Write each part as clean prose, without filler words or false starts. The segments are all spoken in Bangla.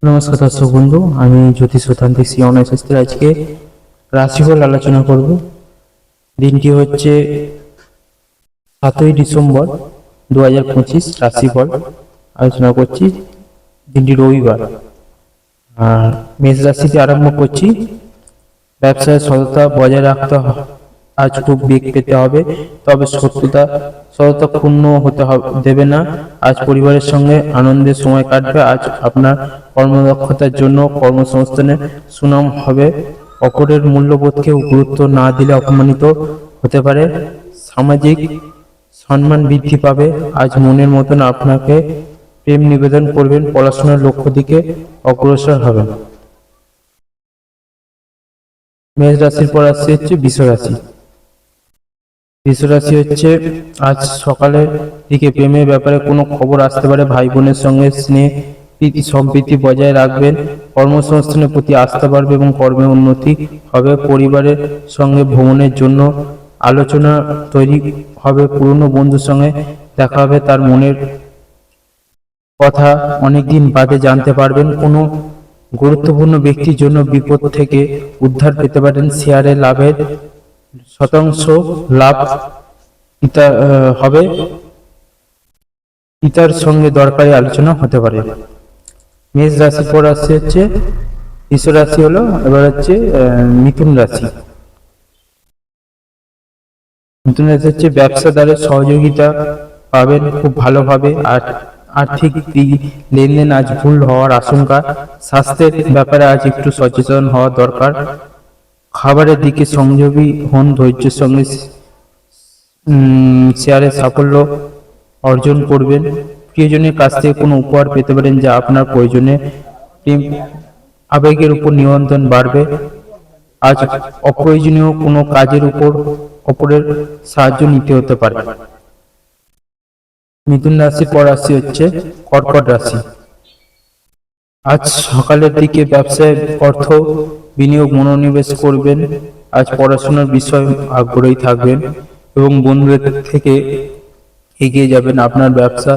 নমস্কার দর্শক বন্ধু, আমি জ্যোতিষতান্ত্রিক শ্রী অনয় শাস্ত্রী। আজকে রাশিফল আলোচনা করব। দিনটি হচ্ছে 7ই ডিসেম্বর 2025। রাশিফল আলোচনা করছি। দিনটি রবিবার। আর মেষ রাশিতে আরম্ভ করছি। ব্যবসায় সততা বজায় রাখতে আজ খুব বেগ পেতে হবে, তবে সততা ক্ষুণ্ণ হতে দেবে না। আজ পরিবারের সঙ্গে আনন্দের সময় কাটবে। আজ আপনার কর্মদক্ষতার জন্য কর্মসংস্থানে সুনাম হবে। অপরের মূল্যবোধকে গুরুত্ব না দিলে অপমানিত হতে পারে। সামাজিক সম্মান বৃদ্ধি পাবে। আজ মনের মতন আপনাকে প্রেম নিবেদন করবেন। পড়াশোনার লক্ষ্য দিকে অগ্রসর হবেন। মেষ রাশির পর আসছে হচ্ছে বৃষ রাশি। বৃষ রাশি হচ্ছে আজ সকালের দিকে প্রেমের ব্যাপারে কোনো খবর আসতে পারে। ভাই বোনের সঙ্গে স্নেহ সম্প্রীতি বজায় রাখবেন। কর্মসংস্থানের প্রতি আস্থা বাড়বে এবং কর্মে উন্নতি হবে। পরিবারের সঙ্গে ভ্রমণের জন্য আলোচনা তৈরি হবে। পুরনো বন্ধুর সঙ্গে দেখা হবে। তার মনের কথা অনেকদিন বাদে জানতে পারবেন। কোনো গুরুত্বপূর্ণ ব্যক্তির জন্য বিপদ থেকে উদ্ধার পেতে পারেন। শেয়ারে লাভের শতাংশ লাভ হবে। পিতার সঙ্গে দরকারি আলোচনা হতে পারে। মেষ রাশির পর আসছে হচ্ছে বৃষ রাশি। হলো এবার হচ্ছে মিথুন রাশি। মিথুন রাশি হচ্ছে ব্যবসাদারের সহযোগিতা পাবেন খুব ভালোভাবে। আর আর্থিক লেনদেন আজ ভুল হওয়ার আশঙ্কা। স্বাস্থ্যের ব্যাপারে আজ একটু সচেতন হওয়া দরকার। খাবারের দিকে সংযমী হন। ধৈর্যের সঙ্গে শেয়ারে সাফল্য অর্জন করবেন। প্রিয়জনের কাছ থেকে কোনো উপহার পেতে পারেন যা আপনার প্রয়োজনে। প্রেম আবেগের উপর নিয়ন্ত্রণ বাড়বে। আজ অপ্রয়োজনীয় কোনো কাজের উপর অপরের সাহায্য নিতে হতে পারে। মিথুন রাশির পর রাশি হচ্ছে কর্কট রাশি। আজ সকালের দিকে ব্যবসায় অর্থ বিনিয়োগ মনোনিবেশ করবেন। আজ পড়াশোনার বিষয়ে আগ্রহী থাকবেন এবং বন্ধুদের থেকে এগিয়ে যাবেন। আপনার ব্যবসা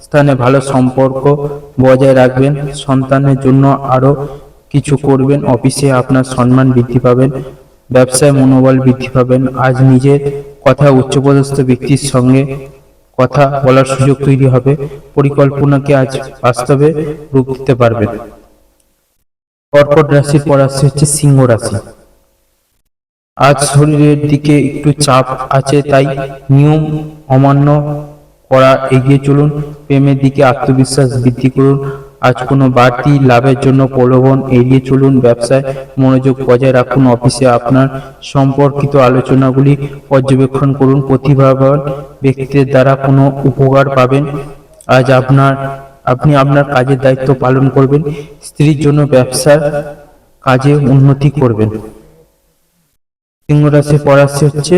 স্থানে ভালো সম্পর্ক বজায় রাখবেন। সন্তানের জন্য আরো কিছু করবেন। অফিসে আপনার সম্মান বৃদ্ধি পাবেন। ব্যবসায় মনোবল বৃদ্ধি পাবেন। আজ নিজের কথা উচ্চপদস্থ ব্যক্তির সঙ্গে কথা বলার সুযোগ তৈরি হবে। পরিকল্পনাকে আজ বাস্তবে রূপ দিতে পারবেন। কর্কট রাশির পর আসছে হচ্ছে সিংহ রাশি। আজ শরীরের দিকে একটু চাপ আছে, তাই নিয়ম অমান্য করা এগিয়ে চলুন। প্রেমের দিকে আত্মবিশ্বাস বৃদ্ধি করুন। আজ কোনো বাড়তি লাভের জন্য প্রলোভন এড়িয়ে চলুন। ব্যবসায় মনোযোগ বজায় রাখুন। অফিসে আপনার সম্পর্কিত আলোচনাগুলি পর্যবেক্ষণ করুন। প্রতিভাবান ব্যক্তিদের দ্বারা কোনো উপকার পাবেন। আজ আপনি আপনার কাজের দায়িত্ব পালন করবেন। স্ত্রীর জন্য ব্যবসার কাজে উন্নতি করবেন। সিংহ রাশির পর আসছে হচ্ছে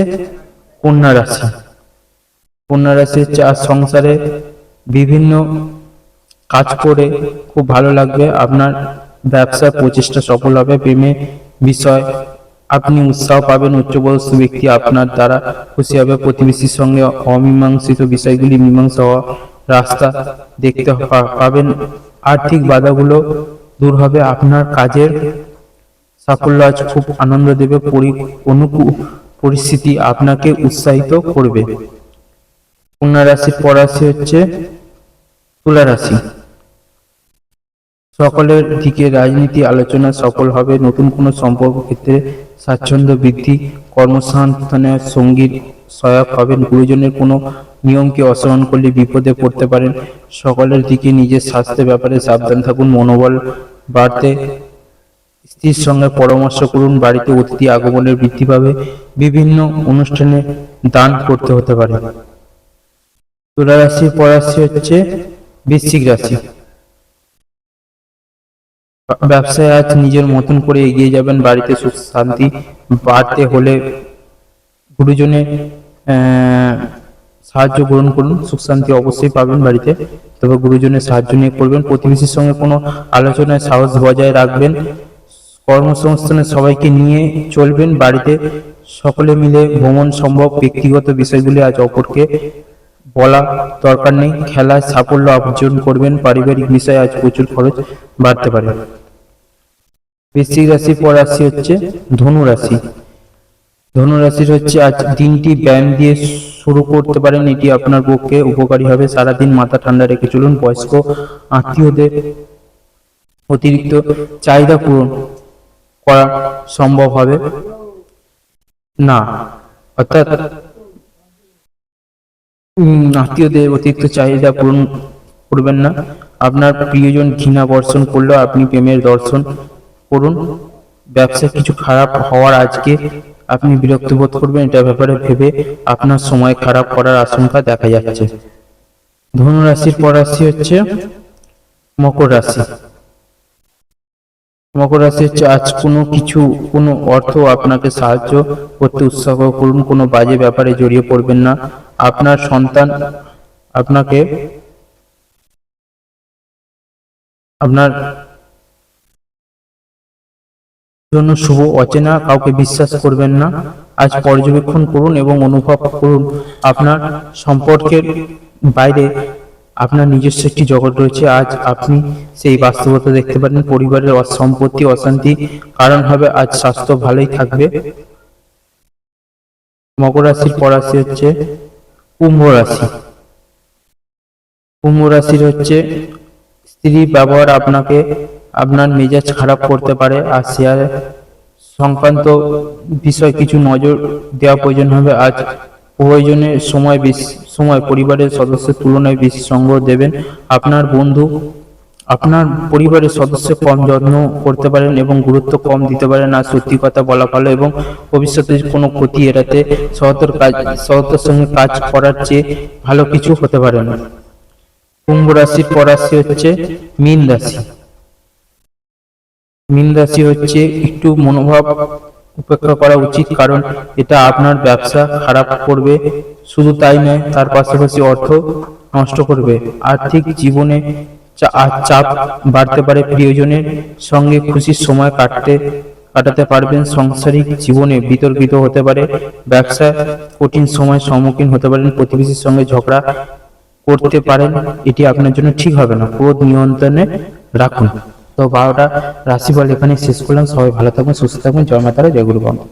কন্যা রাশি। কন্যা রাশি হচ্ছে আজ সংসারে বিভিন্ন কাজ করে খুব ভালো লাগবে। আপনার ব্যবসায় প্রচেষ্টা সফল হবে। প্রেমে বিষয় আপনি উৎসাহ পাবেন। উচ্চপদস্থ ব্যক্তি আপনার দ্বারা খুশি হবে। প্রতিবেশীর সঙ্গে অমীমাংসিত বিষয়গুলি মীমাংসা হওয়ার রাস্তা দেখতে পাবেন। আর্থিক বাধাগুলো দূর হবে। আপনার কাজের সাফল্য আজ খুব আনন্দ দেবে। অনুকূল পরিস্থিতি আপনাকে উৎসাহিত করবে। কন্যা রাশির পর রাশি হচ্ছে তুলা রাশি। সকলের দিকে রাজনীতি আলোচনা সফল হবে। নতুন কোনো সম্পর্ক ক্ষেত্রে স্বাচ্ছন্দ্য বৃদ্ধি। কর্মসংস্থানে সঙ্গীর সহায়ক হবেন। গুরুজনের কোনো নিয়মকে অসম্মান করলে বিপদে পড়তে পারেন। সকলের দিকে নিজের স্বাস্থ্যের ব্যাপারে সাবধান থাকুন। মনোবল বাড়তে স্ত্রীর সঙ্গে পরামর্শ করুন। বাড়িতে অতিথি আগমনের বৃদ্ধি পাবে। বিভিন্ন অনুষ্ঠানে দান করতে হতে পারে। তুলা রাশির পর রাশি হচ্ছে বৃশ্চিক রাশি। ব্যবসায় আজ নিজের মতন করে এগিয়ে যাবেন। বাড়িতে সুখ শান্তি বাড়তে হলে গুরুজনের সাহায্য গ্রহণ করুন। সুখ শান্তি অবশ্যই পাবেন বাড়িতে, তবে গুরুজনের সাহায্য নিয়ে করবেন। প্রতিবেশীর সঙ্গে কোনো আলোচনায় সাহস বজায় রাখবেন। কর্মসংস্থানে সবাইকে নিয়ে চলবেন। বাড়িতে সকলে মিলে ভ্রমণ সম্ভব। ব্যক্তিগত বিষয়গুলি আজ অপরকে বলা দরকার নেই। খেলায় সাফল্য অর্জন করবেন। পারিবারিক বিষয়ে আজ প্রচুর খরচ বাড়তে পারে। বৃশ্চিক রাশির পর রাশি হচ্ছে ধনু রাশি। ধনু রাশির হচ্ছে আজ দিনটি ব্যায়াম দিয়ে শুরু করতে পারেন, এটি আপনার পক্ষে উপকারী হবে। সারাদিন মাথা ঠান্ডা রেখে চলুন। বয়স্ক আত্মীয়দের অতিরিক্ত চাহিদা পূরণ করা সম্ভব হবে না, অর্থাৎ আত্মীয়দের অতিরিক্ত চাহিদা পূরণ করবেন না। আপনার প্রিয়জন ঘৃণা বর্ষণ করলেও আপনি প্রেমের দর্শন করুন। ব্যবসায় কিছু খারাপ হওয়ার আজকে আপনি বিরক্ত বোধ করবেন, এটা ব্যাপারে ভেবে আপনার সময় খারাপ করার আশঙ্কা দেখা যাচ্ছে। ধনু রাশির পর রাশি হচ্ছে মকর রাশি। মকর রাশি হচ্ছে আজ কোনো অর্থ আপনাকে সাহায্য করতে উৎসাহ করুন। কোনো বাজে ব্যাপারে জড়িয়ে পড়বেন না। আপনার সন্তান আপনাকে আপনার জন্য শুভ। অচেনা কাউকে বিশ্বাস করবেন না। আজ পর্যবেক্ষণ করুন এবং অনুভব করুন আপনার সম্পর্কের বাইরে আপনার নিজস্ব একটি জগৎ রয়েছে। আজ আপনি সেই বাস্তবতা দেখতে পারেন। পরিবারের সম্পত্তি অশান্তি কারণ হবে। আজ স্বাস্থ্য ভালোই থাকবে। মকর রাশির পর রাশি হচ্ছে কুম্ভ রাশি। কুম্ভ রাশির হচ্ছে স্ত্রী ব্যবহার আপনাকে আপনার মেজাজ খারাপ করতে পারে। আর শেয়ার সংক্রান্ত বিষয় কিছু নজর দেওয়া প্রয়োজন হবে। আজ প্রয়োজনের সময় পরিবারের সদস্যের তুলনায় বেশি সঙ্গ দেবেন। আপনার পরিবারের সদস্য কম যত্ন করতে পারেন এবং গুরুত্ব কম দিতে পারেন। আর সত্যি কথা বলা ভালো এবং ভবিষ্যতে কোনো ক্ষতি এড়াতে সততার সঙ্গে কাজ করার চেয়ে ভালো কিছু হতে পারে না। কুম্ভ রাশির পর রাশি হচ্ছে মীন রাশি। মীন রাশি হচ্ছে একটু মনোভাব উপেক্ষা করা উচিত, কারণ এটা আপনার ব্যবসা খারাপ করবে। শুধু তাই নয়, তার পাশাপাশি অর্থ নষ্ট করবে। আর্থিক জীবনে চাপ বাড়তে পারে। প্রিয়জনের সঙ্গে খুশির সময় কাটাতে পারবেন। সাংসারিক জীবনে বিতর্কিত হতে পারে। ব্যবসায় কঠিন সময়ের সম্মুখীন হতে পারেন। প্রতিবেশীর সঙ্গে ঝগড়া করতে পারেন, এটি আপনার জন্য ঠিক হবে না। ক্রোধ নিয়ন্ত্রণে রাখুন। তো 12টা রাশিফল এখানে শেষ করলাম। সবাই ভালো থাকবেন, সুস্থ থাকবেন। জয় মা তারা, জয় গুরু বাবা।